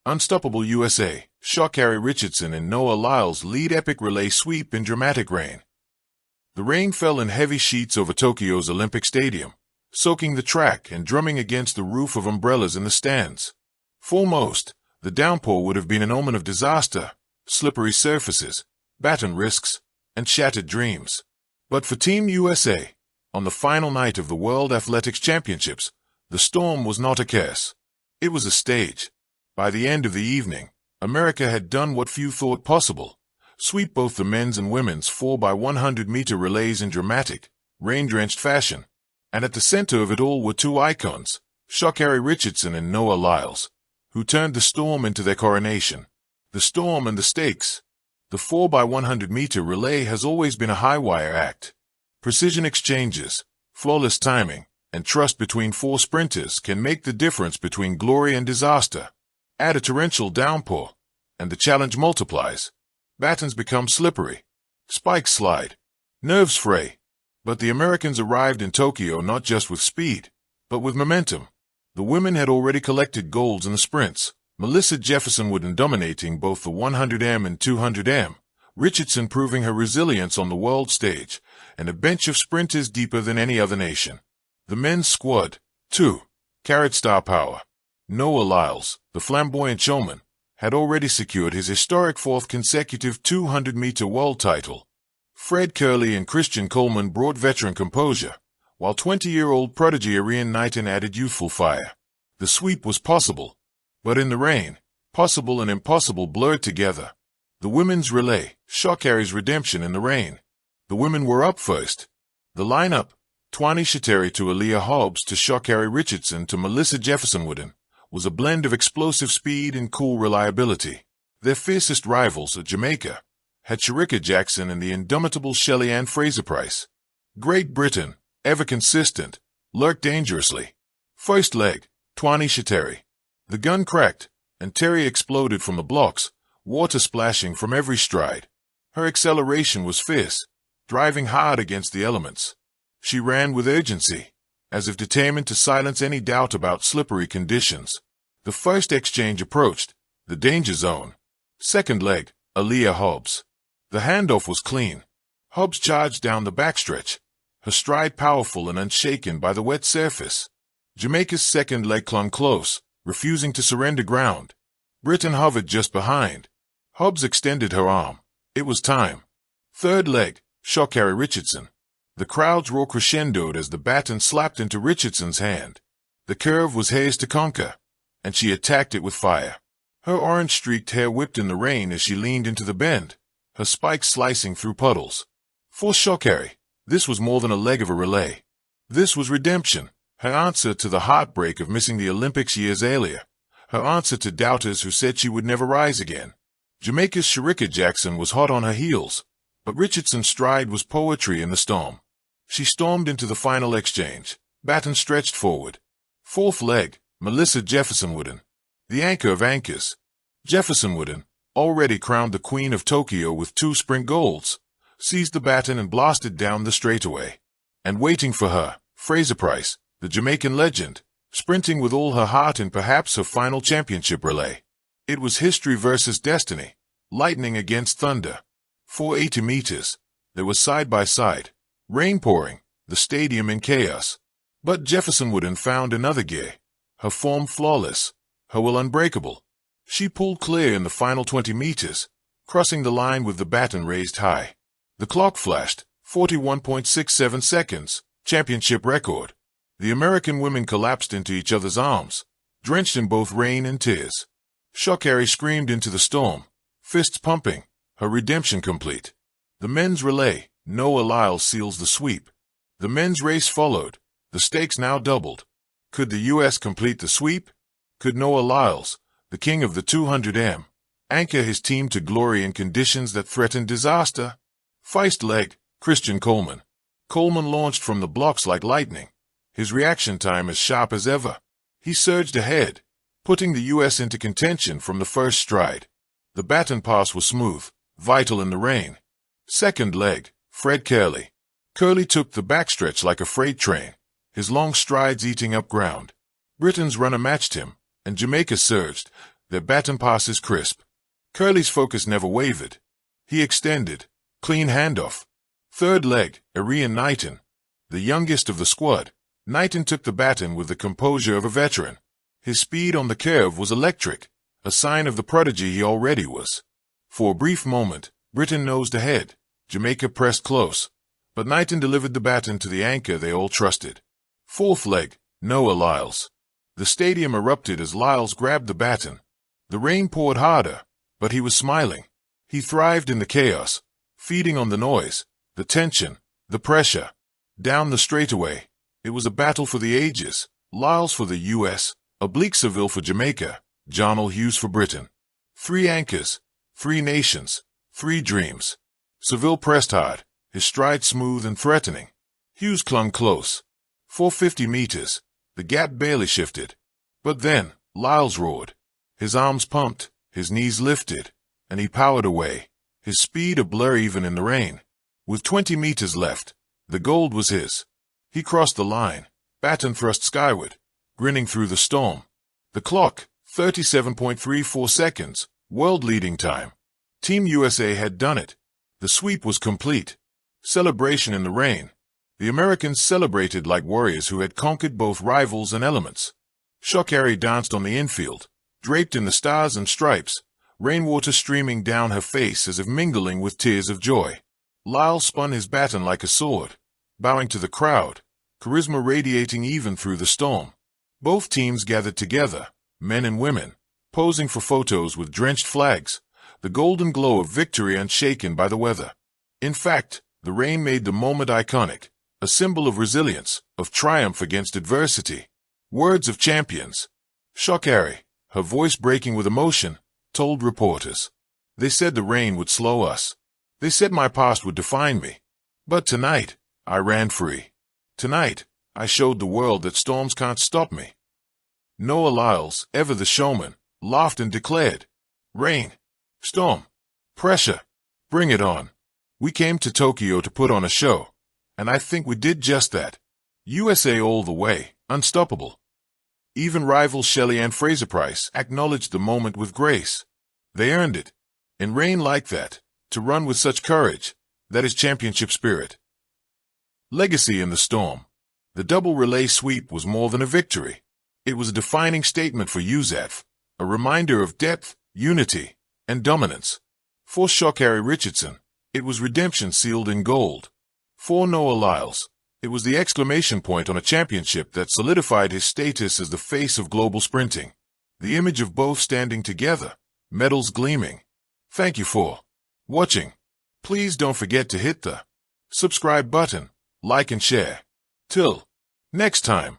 Unstoppable USA, Sha Carri Richardson and Noah Lyles lead epic relay sweep in dramatic rain. The rain fell in heavy sheets over Tokyo's Olympic Stadium, soaking the track and drumming against the roof of umbrellas in the stands. For most, the downpour would have been an omen of disaster, slippery surfaces, baton risks, and shattered dreams. But for Team USA, on the final night of the World Athletics Championships, the storm was not a curse. It was a stage. By the end of the evening, America had done what few thought possible: sweep both the men's and women's 4x100-meter relays in dramatic, rain-drenched fashion. And at the center of it all were two icons, Sha Carri Richardson and Noah Lyles, who turned the storm into their coronation. The storm and the stakes. The 4x100-meter relay has always been a high-wire act. Precision exchanges, flawless timing, and trust between four sprinters can make the difference between glory and disaster. Add a torrential downpour, and the challenge multiplies. Batons become slippery. Spikes slide. Nerves fray. But the Americans arrived in Tokyo not just with speed, but with momentum. The women had already collected golds in the sprints, Melissa Jefferson-Wooden dominating both the 100m and 200m, Richardson proving her resilience on the world stage, and a bench of sprinters deeper than any other nation. The men's squad, too, carried star power. Noah Lyles, the flamboyant showman, had already secured his historic fourth consecutive 200-meter world title. Fred Kerley and Christian Coleman brought veteran composure, while 20-year-old prodigy Arian Knighton added youthful fire. The sweep was possible, but in the rain, possible and impossible blurred together. The women's relay, Sha Carri's redemption in the rain. The women were up first. The lineup, Twani Shateri to Aaliyah Hobbs to Sha Carri Richardson to Melissa Jefferson-Wooden, was a blend of explosive speed and cool reliability. Their fiercest rivals, Jamaica, had Shericka Jackson and the indomitable Shelly-Ann Fraser-Price. Great Britain, ever consistent, lurked dangerously. First leg, Twani Shateri. The gun cracked, and Terry exploded from the blocks, water splashing from every stride. Her acceleration was fierce, driving hard against the elements. She ran with urgency, as if determined to silence any doubt about slippery conditions. The first exchange approached, the danger zone. Second leg, Aaliyah Hobbs. The handoff was clean. Hobbs charged down the backstretch, her stride powerful and unshaken by the wet surface. Jamaica's second leg clung close, refusing to surrender ground. Britain hovered just behind. Hobbs extended her arm. It was time. Third leg, Sha Carri Richardson. The crowd's roar crescendoed as the baton slapped into Richardson's hand. The curve was hers to conquer, and she attacked it with fire. Her orange-streaked hair whipped in the rain as she leaned into the bend, her spikes slicing through puddles. For Sha Carri, this was more than a leg of a relay. This was redemption, her answer to the heartbreak of missing the Olympics years earlier, her answer to doubters who said she would never rise again. Jamaica's Shericka Jackson was hot on her heels, but Richardson's stride was poetry in the storm. She stormed into the final exchange, baton stretched forward. Fourth leg, Melissa Jefferson-Wooden. The anchor of anchors. Jefferson-Wooden, already crowned the Queen of Tokyo with 2 sprint golds, seized the baton and blasted down the straightaway. And waiting for her, Fraser-Price, the Jamaican legend, sprinting with all her heart in perhaps her final championship relay. It was history versus destiny, lightning against thunder. 480 meters, they were side by side, rain pouring, the stadium in chaos. But Jefferson-Wooden found another gear, her form flawless, her will unbreakable. She pulled clear in the final 20 meters, crossing the line with the baton raised high. The clock flashed, 41.67 seconds, championship record. The American women collapsed into each other's arms, drenched in both rain and tears. Sha Carri screamed into the storm, fists pumping, her redemption complete. The men's relay, Noah Lyles seals the sweep. The men's race followed, the stakes now doubled. Could the U.S. complete the sweep? Could Noah Lyles, the king of the 200m, anchor his team to glory in conditions that threatened disaster? First leg, Christian Coleman. Coleman launched from the blocks like lightning, his reaction time as sharp as ever. He surged ahead, putting the U.S. into contention from the first stride. The baton pass was smooth, vital in the rain. Second leg, Fred Kerley. Kerley took the backstretch like a freight train, his long strides eating up ground. Britain's runner matched him, and Jamaica surged, their baton passes crisp. Curly's focus never wavered. He extended. Clean handoff. Third leg, Arian Knighton. The youngest of the squad, Knighton took the baton with the composure of a veteran. His speed on the curve was electric, a sign of the prodigy he already was. For a brief moment, Britain nosed ahead. Jamaica pressed close. But Knighton delivered the baton to the anchor they all trusted. Fourth leg, Noah Lyles. The stadium erupted as Lyles grabbed the baton. The rain poured harder, but he was smiling. He thrived in the chaos, feeding on the noise, the tension, the pressure. Down the straightaway, it was a battle for the ages. Lyles for the U.S., Oblique Seville for Jamaica, Jonel Hughes for Britain. 3 anchors, 3 nations, 3 dreams. Seville pressed hard, his stride smooth and threatening. Hughes clung close. 450 meters, the gap barely shifted. But then, Lyles roared. His arms pumped, his knees lifted, and he powered away, his speed a blur even in the rain. With 20 meters left, the gold was his. He crossed the line, baton thrust skyward, grinning through the storm. The clock, 37.34 seconds, world-leading time. Team USA had done it. The sweep was complete. Celebration in the rain. The Americans celebrated like warriors who had conquered both rivals and elements. Sha Carri danced on the infield, draped in the stars and stripes, rainwater streaming down her face as if mingling with tears of joy. Lyles spun his baton like a sword, bowing to the crowd, charisma radiating even through the storm. Both teams gathered together, men and women, posing for photos with drenched flags, the golden glow of victory unshaken by the weather. In fact, the rain made the moment iconic, a symbol of resilience, of triumph against adversity. Words of champions. Sha Carri, her voice breaking with emotion, told reporters. They said the rain would slow us. They said my past would define me. But tonight, I ran free. Tonight, I showed the world that storms can't stop me. Noah Lyles, ever the showman, laughed and declared, "Rain, storm, pressure, bring it on. We came to Tokyo to put on a show, and I think we did just that. USA all the way, unstoppable." Even rival Shelley-Ann Fraser-Pryce acknowledged the moment with grace. They earned it. In rain like that, to run with such courage, that is championship spirit. Legacy in the storm. The double relay sweep was more than a victory. It was a defining statement for USAF, a reminder of depth, unity, and dominance. For Sha Carri Richardson, it was redemption sealed in gold. For Noah Lyles, it was the exclamation point on a championship that solidified his status as the face of global sprinting. The image of both standing together, medals gleaming. Thank you for watching. Please don't forget to hit the subscribe button, like and share. Till next time.